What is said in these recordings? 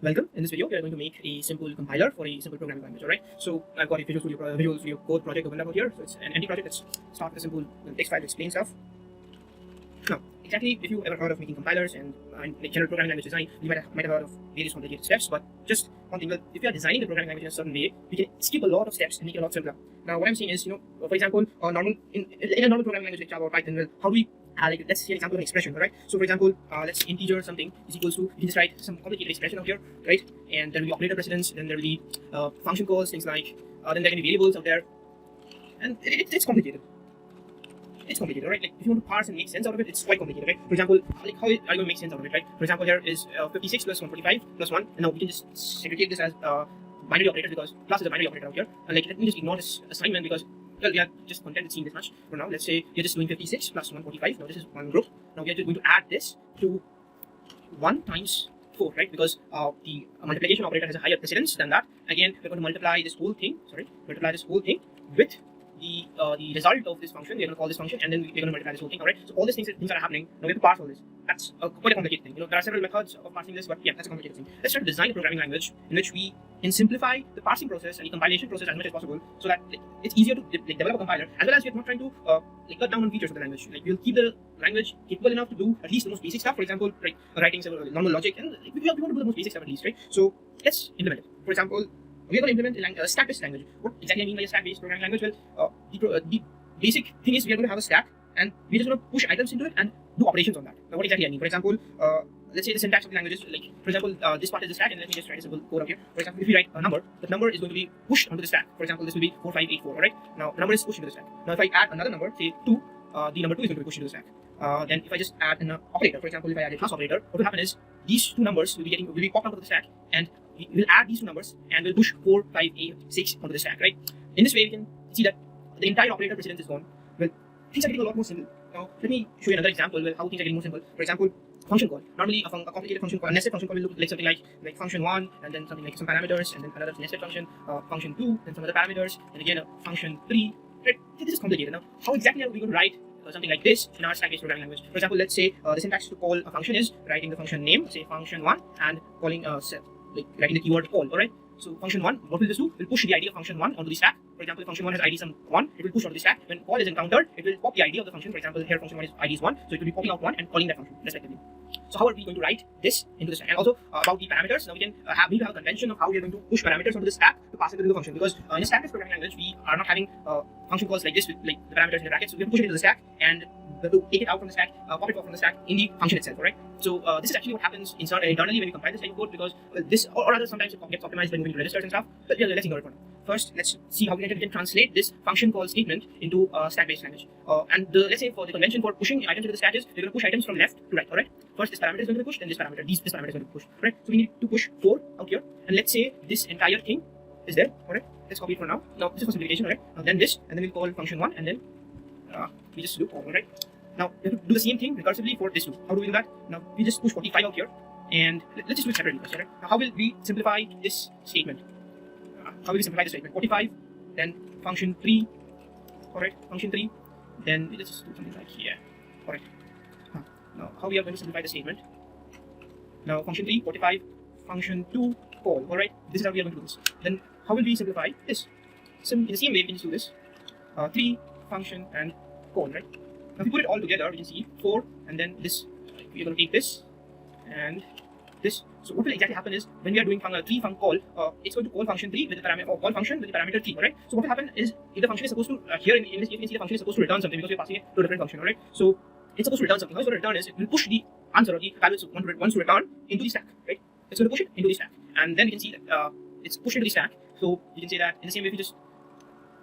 Welcome. In this video, we are going to make a simple compiler for a simple programming language. Alright. So I've got a Visual Studio Code project opened up over here. So it's an empty project. Let's start with a simple text file to explain stuff. Now, exactly, if you ever heard of making compilers and like general programming language design, you might have heard of various complicated steps. But just one thing, if you are designing the programming language in a certain way, we can skip a lot of steps and make it a lot simpler. Now, what I'm saying is, for example, in a normal programming language like Java or Python, well, how do we let's see an example of an expression, right? So for example, let's integer something is equals to, you can just write some complicated expression out here, right? And there will be operator precedence, then there will be function calls, things like, then there can be variables out there. And it's complicated. It's complicated, right? Like if you want to parse and make sense out of it, it's quite complicated, right? For example, like how are you going to make sense out of it, right? For example, here is 56 plus 145 plus 1, and now we can just segregate this as binary operators because plus is a binary operator out here. And like let me just ignore this assignment because, well, we are just content with seeing this much for now. Let's say you're just doing 56 plus 145. Now this is one group. Now we are just going to add this to 1 times 4, right? Because the multiplication operator has a higher precedence than that. Again, we're going to multiply this whole thing. With the result of this function. We're going to call this function, and then we're going to multiply this whole thing. All right. So all these things are happening. Now we have to parse all this. That's quite a complicated thing. There are several methods of parsing this, but yeah, that's a complicated thing. Let's try to design a programming language in which we can simplify the parsing process and the compilation process as much as possible, so that it's easier to develop a compiler, as well as we're not trying to cut down on features of the language. Like we'll keep the language capable enough to do at least the most basic stuff. For example, writing several normal logic, and we want to do the most basic stuff at least, right? So let's implement it. For example, we are going to implement a stack-based language. What exactly I mean by a stack-based programming language? Well, the basic thing is we are going to have a stack, and we're just going to push items into it and do operations on that. Now, what exactly I mean? For example, let's say the syntax of the language is like, for example, this part is the stack, and let me just write a simple code up here. For example, if we write a number, the number is going to be pushed onto the stack. For example, this will be 4584. All right. Now, the number is pushed into the stack. Now, if I add another number, say 2, the number 2 is going to be pushed into the stack. Then, if I just add an operator, for example, if I add a plus operator, what will happen is these two numbers will be popped out of the stack, and we'll add these two numbers and we'll push 4, 5, 8, 6 onto the stack, right? In this way, we can see that the entire operator precedence is gone. Well, things are getting a lot more simple. Now, let me show you another example of how things are getting more simple. For example, function call. Normally, a complicated function call, a nested function call will look like something like function 1, and then something like some parameters, and then another nested function, function 2, then some other parameters, and again a function 3. Right? This is complicated. Now, how exactly are we going to write something like this in our stack-based programming language? For example, let's say the syntax to call a function is writing the function name, say function 1, and calling writing the keyword call. All right. So function 1, what will this do? Will push the ID of function 1 onto the stack. For example, if function 1 has ID some 1, it will push onto the stack. When call is encountered, it will pop the ID of the function. For example, here function 1 is ID is 1, so it will be popping out 1 and calling that function respectively. So how are we going to write this into the stack? And also about the parameters. Now we can need to have a convention of how we are going to push parameters onto the stack to pass it into the function. Because in a stack-based programming language, we are not having function calls like this with like the parameters in the brackets. So we have to push it into the stack and to take it out from the stack, pop it out from the stack in the function itself. Alright. So this is actually what happens internally when we compile this type of code, because this or rather sometimes it gets optimized when moving to registers and stuff. But yeah, let's ignore it for now. First, let's see how we can translate this function call statement into a stack-based language. Let's say for the convention for pushing items into the stack is we're going to push items from left to right. Alright. First, this parameter is going to be pushed, then this parameter is going to be pushed. Right. So we need to push 4 out here, and let's say this entire thing is there. Alright. Let's copy it for now. Now this is for simplification. Alright. Now then this, and then we'll call function 1, and then we just do all. Alright. Now we have to do the same thing recursively for this too. How do we do that? Now we just push 45 out here, and let's just do it separately first. Right? Now how will we simplify this statement? 45, then function 3. Alright, function 3. Then we just do something like here. Alright. Now how we are going to simplify the statement? Now function 3, 45, function 2, call. Alright, this is how we are going to do this. Then how will we simplify this? In the same way we can just do this. 3, function, and call. Right. Now if we put it all together, we can see 4, and then this. We are going to take this and this. So what will exactly happen is when we are doing 3 func call, it's going to call function 3 with the parameter, or call function with the parameter 3. Alright. So what will happen is if the function is supposed to here in this case, you can see the function is supposed to return something because we're passing it to a different function. Alright. So it's supposed to return something. How it's going to return is it will push the answer or the value it wants to return into the stack. Right. It's going to push it into the stack, and then we can see that it's pushed into the stack. So you can say that in the same way if you just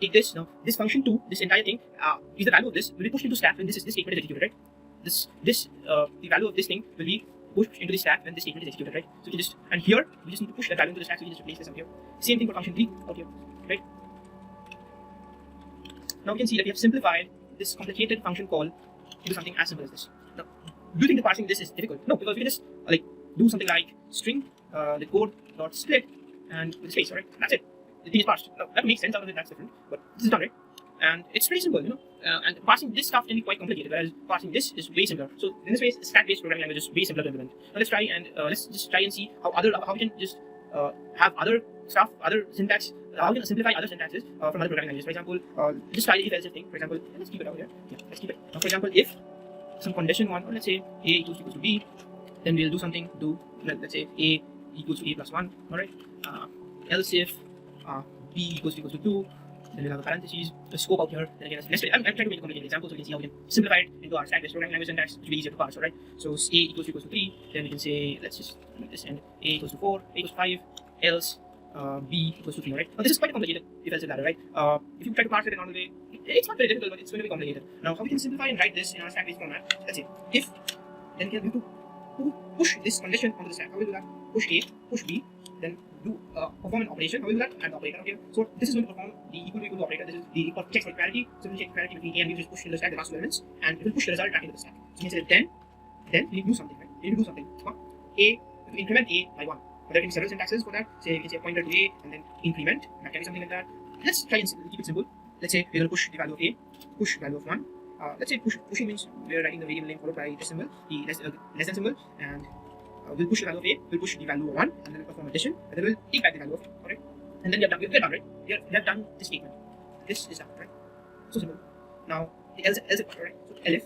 take this. Now this function 2, this entire thing is the value of this will be pushed into stack when this statement is executed, right? The value of this thing will be pushed into the stack when this statement is executed, right? So we can just, and here we just need to push that value into the stack, so we can just replace this out here. Same thing for function 3 out here, right? Now we can see that we have simplified this complicated function call into something as simple as this. Now, do you think the parsing this is difficult? No, because we can just do something like string the code dot split and with space, alright? That's it. The thing is parsed. Now that makes sense out of it, that's different, but this is done, right? and it's pretty simple, and parsing this stuff can be quite complicated, whereas parsing this is way simpler. So in this way, stack-based programming language is way simpler to implement. Now let's just try and see how we can just have other stuff, other syntax, how we can simplify other syntaxes from other programming languages. For example, just try the if-else thing. For example, let's keep it out here. Yeah, let's keep it. Now, for example, if some condition one, or let's say a equals to b, then we'll do something. Let's say a equals to a plus 1. All right. Else if b equals to 2. Then we'll have a parentheses, the scope out here. Then again, I'm trying to make a complicated example so we can see how we can simplify it into our stack-based programming language syntax, which will be easier to parse, alright? So a equals to 3, then we can say, let's just make this end, a equals to 4, a equals to 5, else b equals to 3, alright? Now this is quite a complicated if-else ladder, right? If you try to parse it in normal way, it's not very difficult, but it's going to be complicated. Now, how we can simplify and write this in our stack-based format? Let's say, if, then we have to push this condition onto the stack. How will we do that? Push a, push b, then do perform an operation. How will we do that? Add the operator. Okay. So this is going to perform the equal to operator. This is the checks for equality. So we'll check equality between a and b, just push in the stack the last two elements, and it will push the result back into the stack. So we can say then we need to do something, right? We need to do something. A to increment a by 1. But there can be several syntaxes for that. Say we can say pointer to a and then increment. That can be something like that. Let's try and keep it simple. Let's say we're going to push the value of a, push value of 1. Let's say pushing means we're writing the variable name followed by this symbol, the less than symbol, and we'll push the value of a, we'll push the value of 1, and then we'll perform addition, and then we'll take back the value of a, alright? And then we're done, right? We have done this statement. This is done, right? So simple. Now, the else if part, right? So elif,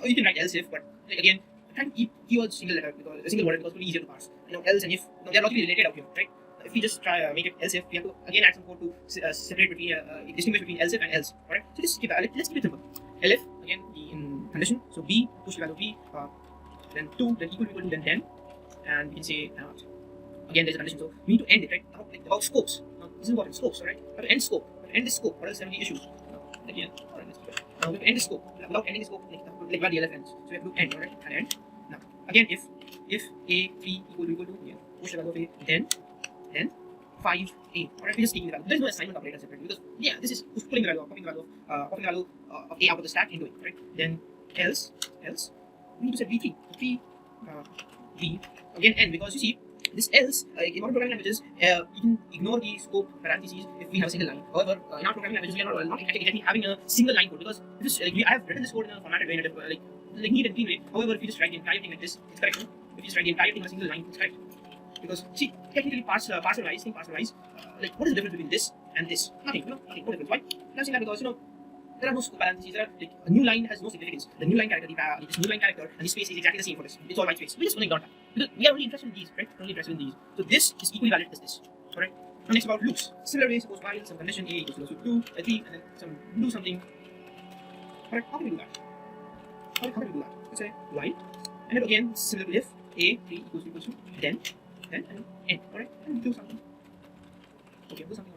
you can write else if, but like again, try to keep keywords single letter, because a single word, because it's really easier to parse. Else and if, they're logically related out here, right? If we just try make it else if, we have to again add some code to separate between, distinguish between else if and else, alright? So let's keep it simple. Elif, again, the in condition, so b, push the value of b, then 2, then equal to, then 10. And we can say, again, there's a condition, so we need to end it, right? Now, like about scopes. Now, this is important, scopes, alright? We have to end scope. We have to end this scope, or else there will be issues. Now, again, alright, let's keep it. Now, we have to end the scope. Without ending the scope, like where the LF ends. So, we have to end, alright? And end. Now, again, if a 3 equal to, again, push the value of a, then 5 a. Alright, we're just taking the value. There's no assignment operator separately, because, yeah, this is pulling the value, copying the value of a out of the stack into it, right? Then, else, we need to set v3. 3, b, again n, because you see this else in modern programming languages you can ignore the scope parentheses if we have a single line. However, in our programming languages we are not exactly having a single line code, because this I have written this code in a formatted way, in a neat and clean way. However, if you just write the entire thing like this, it's correct. If you just write the entire thing in a single line, it's correct. Because see, technically parser-wise, like what is the difference between this and this? Nothing, nothing. No difference. Why? I'm saying that because there are no scope parentheses. Like a new line has no significance. The new line character, this new line character, and the space is exactly the same for this. It's all white space. We just ignore that because we are only interested in these, right? We're only interested in these. So this is equally valid as this. Alright. Now next about loops. Similar way, suppose while some condition a equals to 2, 3, and then do something. Alright, how can we do that? How can we do that? Let's say while, and then again similar to if a 3 equals to then and n. Alright, and do something. Okay, do something.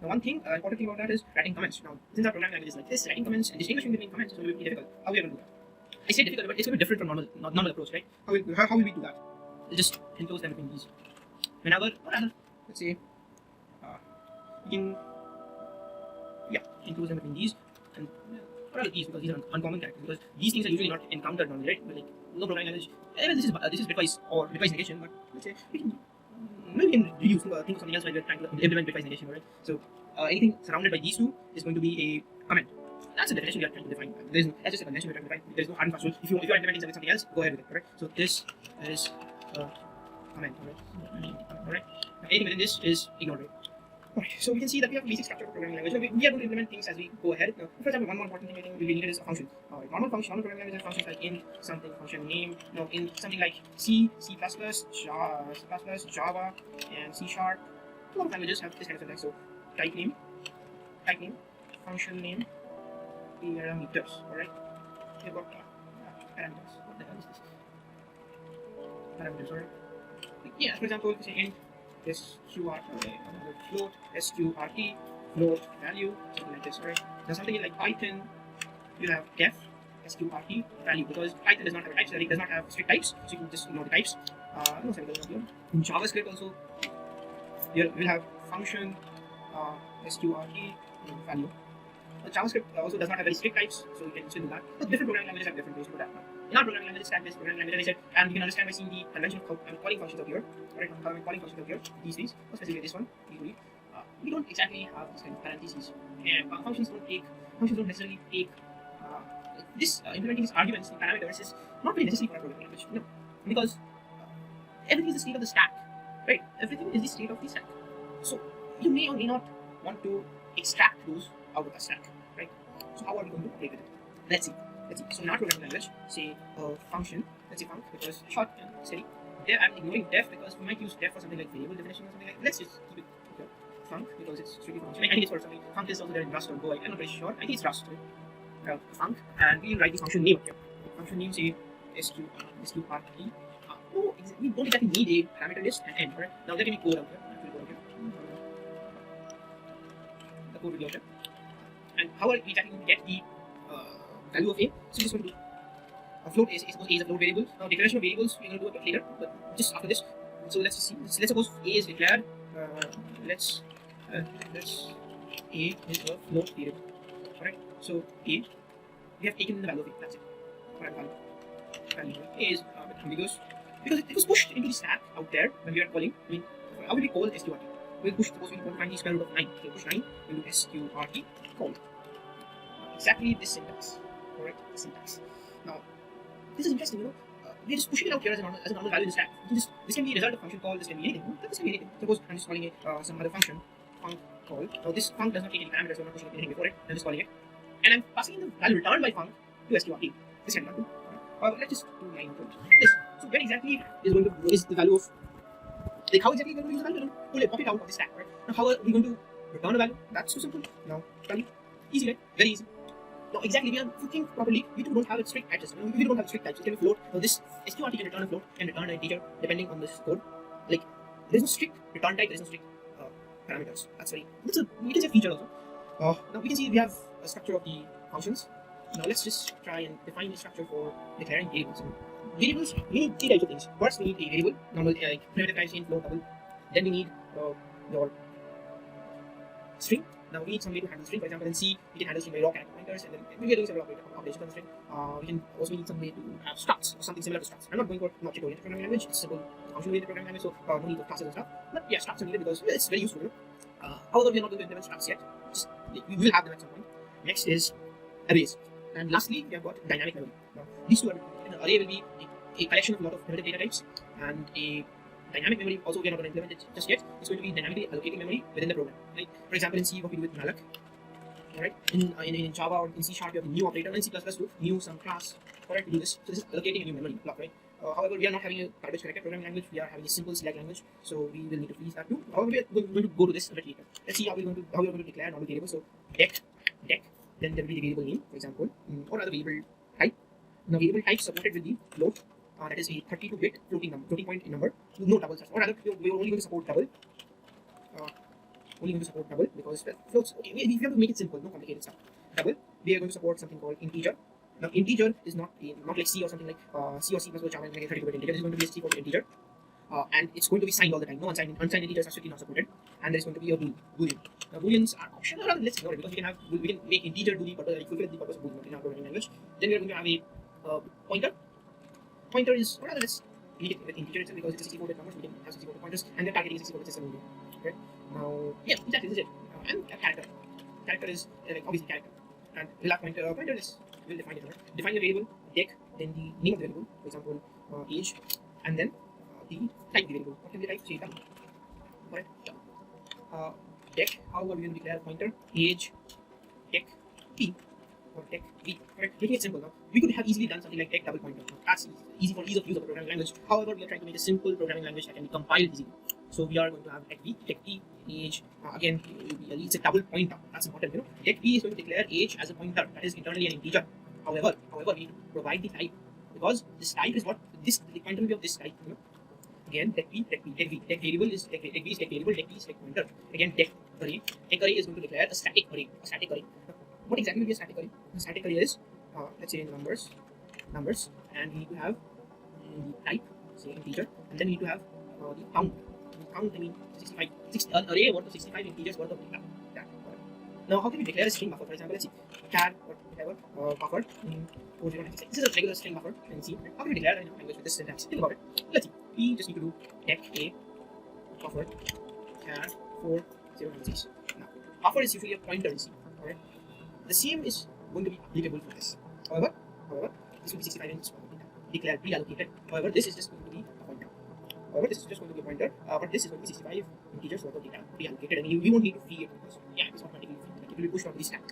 Now, one thing, important thing about that is writing comments. Now, since our programming language is like this, writing comments and distinguishing between comments is going to be difficult. How are we going to do that? I say difficult, but it's going to be different from normal approach, right? How will we do that? We'll just enclose them between these. Whenever, let's say, we can, enclose them between these, and what are these? Because these are uncommon characters. Because these things are usually not encountered normally, right? But like no programming language. Even this is bitwise or bitwise negation, but let's say we can. Maybe we can reuse think of something else while we're trying to implement bitwise negation, right? So anything surrounded by these two is going to be a comment. That's the definition we are trying to define. That's just a convention we're trying to define. There's no hard and fast rule. If you are implementing something else, go ahead with it, right? So this is a comment, alright? Now anything within this is ignored, right? Alright, so we can see that we have a basic structure of programming language. We are going to implement things as we go ahead. Now, for example, one more important thing I think we needed is a function. Normal programming language have functions like in something, function name, in something like C, C++, Java, and C#. A lot of languages have this kind of syntax. So type name, function name, parameters. Alright, we've got parameters. What the hell is this? Parameters, alright. Yeah, for example, say int float, sqrt, float value, something like this, right? Now something like Python, you have def, sqrt, value, because Python does not have a types, it does not have strict types, so you can just ignore the types. In JavaScript also, we'll have function, sqrt, value. JavaScript also does not have very strict types, so you can still do that. But different programming languages have different ways to do that. In our programming language, stack-based programming language, as I said, and you can understand by seeing the convention of how I'm calling functions up here. Alright, how I'm calling functions up here, these things, or specifically this one, usually. We don't exactly have this kind of parentheses. And functions don't take functions don't necessarily take this implementing these arguments in parameters is not really necessary for a programming language. No, because everything is the state of the stack, right? Everything is the state of the stack. So you may or may not want to extract those out of the stack, right? So how are we going to operate with it? Let's see. So in our programming language, say a function, let's say func because short and steady. There I'm ignoring def because we might use def for something like variable definition or something like. Let's just keep it okay. Func because it's strictly function. I think it's for something. Func is also there in Rust or Go. I'm not very sure. I think it's Rust. Right? Func, and we write the function name here. Function name say sqrt. No, we don't exactly need a parameter list and end. Right? Now let me code out here. The code will be out here. And how are we exactly going to get the value of a? So this is going to do a float is suppose a is a float variable. Now declaration of variables we're going to do a bit later, but just after this. So let's see. Let's suppose a is declared. Let's a is a float variable. Alright. So a we have taken the value of a. That's it. Value a is a bit ambiguous because it was pushed into the stack out there when we are calling. I mean, how will we call sqrt? We'll push. Suppose we want to find the square root of 9. So push 9 into sqrt call. Exactly this syntax. Correct? The syntax. Now, this is interesting, you know. We're just pushing it out here as a normal value in the stack. This can be a result of function call. This can be anything. This can be anything. Suppose I'm just calling it some other function, func call. Now this func does not take any parameters, so I'm not pushing anything before it. I'm just calling it, and I'm passing in the value returned by func to sqrt. This can not do. Let's just do 9 input. This. So where exactly is the value of like how exactly we're going to use the value? Pull it, pop it out of the stack, right? Now how are we going to return a value? That's so simple. Now value, easy, right? Very easy. Now exactly, if you think properly, we don't have a strict address. We don't have strict types. It can be float. Now this sqrt can return a float, can return an integer depending on this code. Like there's no strict return type. There's no strict parameters. That's we can say feature also. Now we can see we have a structure of the functions. Now let's just try and define the structure for declaring variables. Variables, we need 3 types of things. First, we need a variable, normal like primitive types, int, float, double. Then we need your string. Now we need some way to handle string. For example, in C, we can handle string by raw character pointers, and then we are doing several operations on the string. We can also need some way to have structs or something similar to structs. I'm not going for an object-oriented programming language. It's simple function-oriented programming language, so no need of classes and stuff. But yeah, structs are needed because it's very useful. However, we are not going to implement structs yet. We will have them at some point. Next is arrays, and lastly, we have got dynamic memory. Now these two are an array will be a collection of a lot of primitive data types, and a dynamic memory also we are not going to implement it just yet. It's going to be dynamically allocating memory within the program. Like for example, in C, what we do with malloc. Alright, in Java or in C# we have a new operator, and in C++ too, new some class. Alright, we do this. So this is allocating a new memory block, right? However, we are not having a garbage collector programming language. We are having a simple select language, so we will need to freeze that too. However, we are going to go to this a bit later. Let's see how we are going to declare normal variable. So deck, then there will be the variable name, for example, or other variable type. Now variable type supported with the float. That is a 32-bit floating point number with no double, or rather we are only going to support double. Because floats. Okay, we have to make it simple, no complicated stuff. Double. We are going to support something called integer. Now integer is not like C or something like C or C++ Java make a 32-bit integer. This is going to be a C integer, and it's going to be signed all the time. No unsigned integers are strictly not supported, and there is going to be a boolean. Now booleans are optional. Let's ignore it because we can make integer do the purpose, like fulfill the purpose of boolean in our programming language. Then we are going to have a pointer. Pointer is, or rather let's make it with integer itself because it's a 64-bit number, so we can have 64-bit pointers, and they're targeting 64-bit system only. Right? Now, yeah, exactly, this is it. And a character. Character is obviously character. And we'll have pointer is, we'll define it. Right? Define the variable, deck, then the name of the variable, for example, age, and then the type of the variable. What can we type? Say double. Alright, double. Deck, how are we going to declare pointer? Age, deck, p. Or deck v. Correct? Making it simple now. We could have easily done something like deck double pointer. That's easy for ease of use of a programming language. However, we are trying to make a simple programming language that can be compiled easily. So we are going to have deck v, deck p, age. Again, it's a double pointer. That's important, you know. Deck p is going to declare age as a pointer. That is internally an integer. However, we need to provide the type because this type is what the pointer will be of this type. You know. Again, deck p, deck v. Deck variable is deck v is deck variable. Deck p is deck pointer. Again, deck array. Deck array is going to declare a static array. What exactly will be a static array? A static array is, let's say numbers, and we need to have the type, say integer, and then we need to have the count. Count, I mean 65. An array worth of 65 integers worth of data. Now, how can we declare a string buffer? For example, let's see, char or whatever buffer 4096. This is a regular string buffer. You can see. How can we declare that in a language with this syntax? Think about it. Let's see. We just need to do deck a buffer char 4096. Now, buffer is usually a pointer in C. Alright. The same is going to be applicable for this. However, this will be 65 inches declared pre-allocated. However, this is just going to be a pointer. However, this is just going to be a pointer, but this is going to be 65 integers worth of data pre-allocated, and you won't need to feed it because yeah, it's automatically feed. Like it will be pushed onto the stack.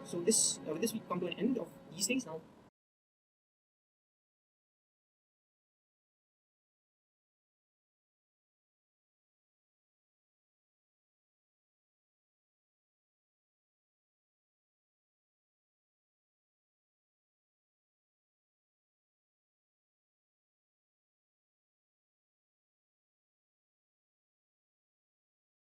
So this with this we come to an end of these things now.